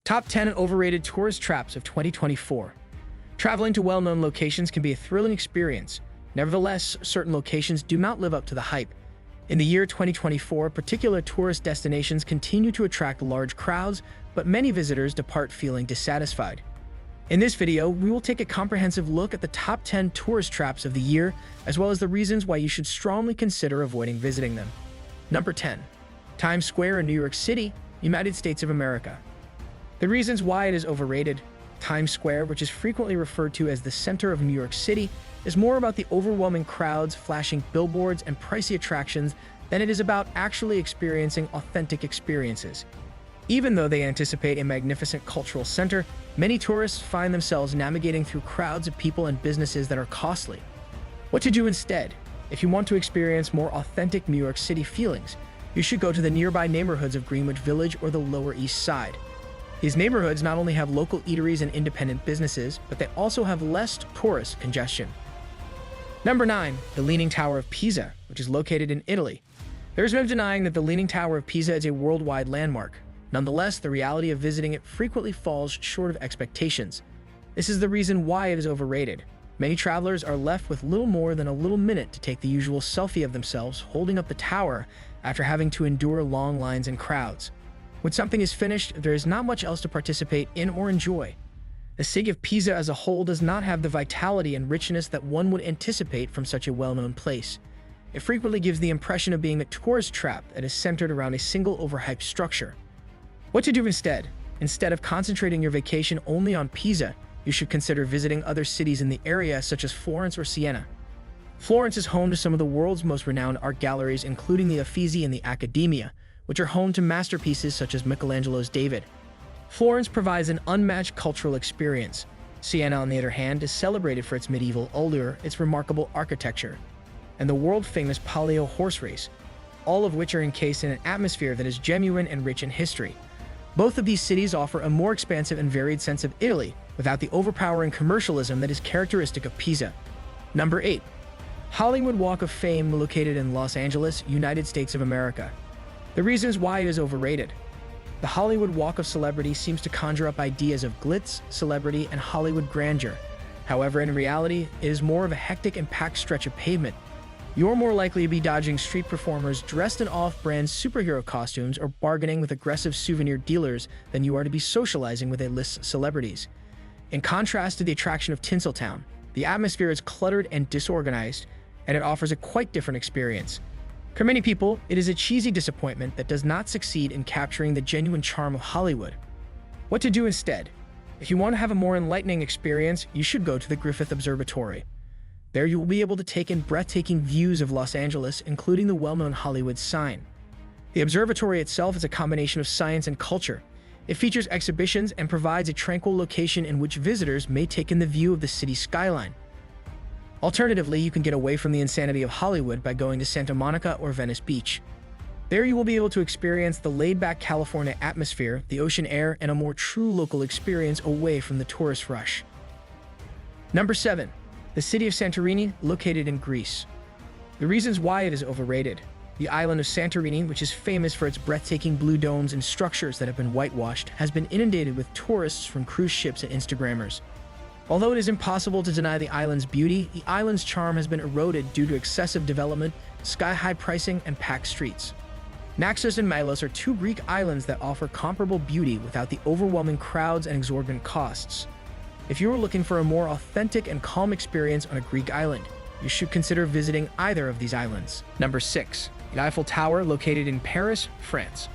Top 10 overrated tourist traps of 2024. Traveling to well-known locations can be a thrilling experience. Nevertheless, certain locations do not live up to the hype. In the year 2024, particular tourist destinations continue to attract large crowds, but many visitors depart feeling dissatisfied. In this video, we will take a comprehensive look at the top 10 tourist traps of the year, as well as the reasons why you should strongly consider avoiding visiting them. Number 10. Times Square in New York City, United States of America. The reasons why it is overrated. Times Square, which is frequently referred to as the center of New York City, is more about the overwhelming crowds, flashing billboards, and pricey attractions than it is about actually experiencing authentic experiences. Even though they anticipate a magnificent cultural center, many tourists find themselves navigating through crowds of people and businesses that are costly. What to do instead? If you want to experience more authentic New York City feelings, you should go to the nearby neighborhoods of Greenwich Village or the Lower East Side. These neighborhoods not only have local eateries and independent businesses, but they also have less tourist congestion. Number 9. The Leaning Tower of Pisa, which is located in Italy. There is no denying that the Leaning Tower of Pisa is a worldwide landmark. Nonetheless, the reality of visiting it frequently falls short of expectations. This is the reason why it is overrated. Many travelers are left with little more than a little minute to take the usual selfie of themselves holding up the tower after having to endure long lines and crowds. When something is finished, there is not much else to participate in or enjoy. The city of Pisa as a whole does not have the vitality and richness that one would anticipate from such a well-known place. It frequently gives the impression of being a tourist trap that is centered around a single overhyped structure. What to do instead? Instead of concentrating your vacation only on Pisa, you should consider visiting other cities in the area such as Florence or Siena. Florence is home to some of the world's most renowned art galleries, including the Uffizi and the Accademia, which are home to masterpieces such as Michelangelo's David. Florence provides an unmatched cultural experience. Siena, on the other hand, is celebrated for its medieval allure, its remarkable architecture, and the world-famous Palio horse race, all of which are encased in an atmosphere that is genuine and rich in history. Both of these cities offer a more expansive and varied sense of Italy, without the overpowering commercialism that is characteristic of Pisa. Number 8. Hollywood Walk of Fame, located in Los Angeles, United States of America. The reasons why it is overrated. The Hollywood Walk of Celebrity seems to conjure up ideas of glitz, celebrity, and Hollywood grandeur. However, in reality, it is more of a hectic and packed stretch of pavement. You're more likely to be dodging street performers dressed in off-brand superhero costumes or bargaining with aggressive souvenir dealers than you are to be socializing with A-list celebrities. In contrast to the attraction of Tinseltown, the atmosphere is cluttered and disorganized, and it offers a quite different experience. For many people, it is a cheesy disappointment that does not succeed in capturing the genuine charm of Hollywood. What to do instead? If you want to have a more enlightening experience, you should go to the Griffith Observatory. There you will be able to take in breathtaking views of Los Angeles, including the well-known Hollywood sign. The observatory itself is a combination of science and culture. It features exhibitions and provides a tranquil location in which visitors may take in the view of the city skyline. Alternatively, you can get away from the insanity of Hollywood by going to Santa Monica or Venice Beach. There you will be able to experience the laid-back California atmosphere, the ocean air, and a more true local experience away from the tourist rush. Number 7. The city of Santorini, located in Greece. The reasons why it is overrated. The island of Santorini, which is famous for its breathtaking blue domes and structures that have been whitewashed, has been inundated with tourists from cruise ships and Instagrammers. Although it is impossible to deny the island's beauty, the island's charm has been eroded due to excessive development, sky-high pricing, and packed streets. Naxos and Milos are two Greek islands that offer comparable beauty without the overwhelming crowds and exorbitant costs. If you are looking for a more authentic and calm experience on a Greek island, you should consider visiting either of these islands. Number 6. The Eiffel Tower, located in Paris, France.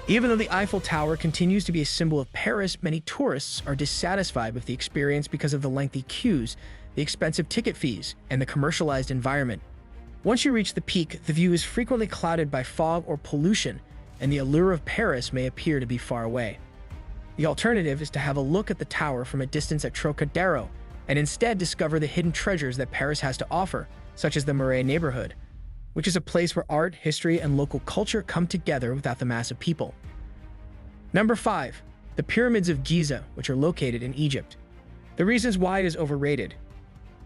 Even though the Eiffel Tower continues to be a symbol of Paris, many tourists are dissatisfied with the experience because of the lengthy queues, the expensive ticket fees, and the commercialized environment. Once you reach the peak, the view is frequently clouded by fog or pollution, and the allure of Paris may appear to be far away. The alternative is to have a look at the tower from a distance at Trocadero, and instead discover the hidden treasures that Paris has to offer, such as the Marais neighborhood, which is a place where art, history, and local culture come together without the mass of people. Number 5. The Pyramids of Giza, which are located in Egypt. The reasons why it is overrated.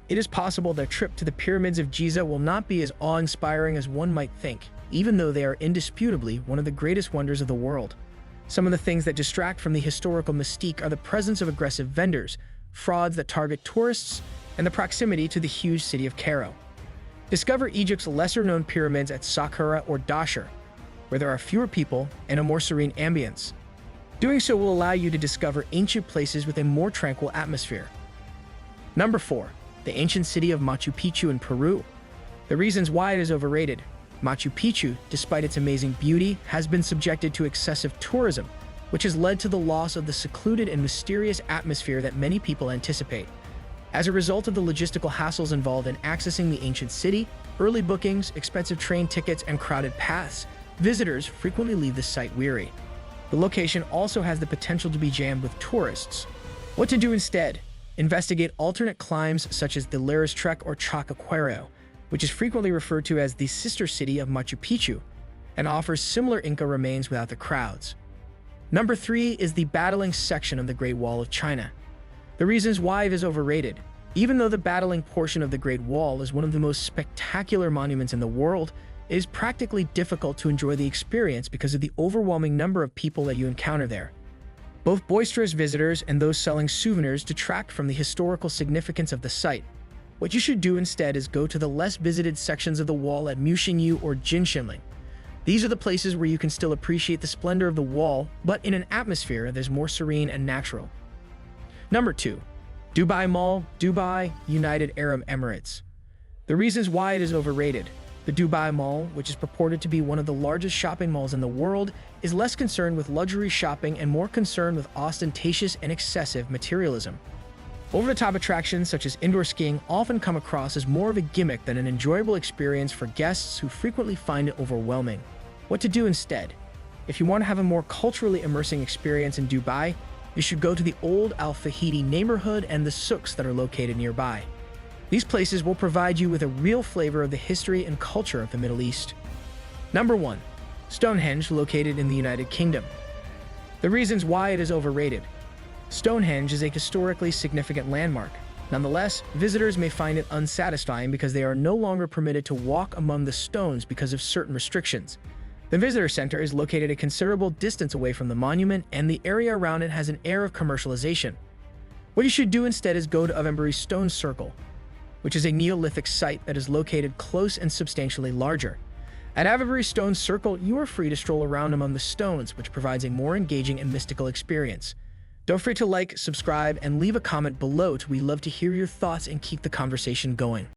It is possible that a trip to the Pyramids of Giza will not be as awe-inspiring as one might think, even though they are indisputably one of the greatest wonders of the world. Some of the things that distract from the historical mystique are the presence of aggressive vendors, frauds that target tourists, and the proximity to the huge city of Cairo. Discover Egypt's lesser-known pyramids at Saqqara or Dahshur, where there are fewer people and a more serene ambience. Doing so will allow you to discover ancient places with a more tranquil atmosphere. Number 4. The ancient city of Machu Picchu in Peru. The reasons why it is overrated. Machu Picchu, despite its amazing beauty, has been subjected to excessive tourism, which has led to the loss of the secluded and mysterious atmosphere that many people anticipate. As a result of the logistical hassles involved in accessing the ancient city, early bookings, expensive train tickets, and crowded paths, visitors frequently leave the site weary. The location also has the potential to be jammed with tourists. What to do instead? Investigate alternate climbs such as the Lares Trek or Chacaquero, which is frequently referred to as the sister city of Machu Picchu, and offers similar Inca remains without the crowds. Number 3 is the battling section of the Great Wall of China. The reasons why it is overrated. Even though the battling portion of the Great Wall is one of the most spectacular monuments in the world, it is practically difficult to enjoy the experience because of the overwhelming number of people that you encounter there. Both boisterous visitors and those selling souvenirs detract from the historical significance of the site. What you should do instead is go to the less visited sections of the wall at Muxinyu or Jinxinling. These are the places where you can still appreciate the splendor of the wall, but in an atmosphere that is more serene and natural. Number 2. Dubai Mall, Dubai, United Arab Emirates. The reasons why it is overrated. The Dubai Mall, which is purported to be one of the largest shopping malls in the world, is less concerned with luxury shopping and more concerned with ostentatious and excessive materialism. Over-the-top attractions such as indoor skiing often come across as more of a gimmick than an enjoyable experience for guests who frequently find it overwhelming. What to do instead? If you want to have a more culturally immersing experience in Dubai, you should go to the old Al Fahidi neighborhood and the souks that are located nearby. These places will provide you with a real flavor of the history and culture of the Middle East. Number 1. Stonehenge, located in the United Kingdom. The reasons why it is overrated. Stonehenge is a historically significant landmark. Nonetheless, visitors may find it unsatisfying because they are no longer permitted to walk among the stones because of certain restrictions. The visitor center is located a considerable distance away from the monument, and the area around it has an air of commercialization. What you should do instead is go to Avonbury Stone Circle, which is a Neolithic site that is located close and substantially larger. At Avonbury Stone Circle, you are free to stroll around among the stones, which provides a more engaging and mystical experience. Don't forget to like, subscribe, and leave a comment below. We love to hear your thoughts and keep the conversation going.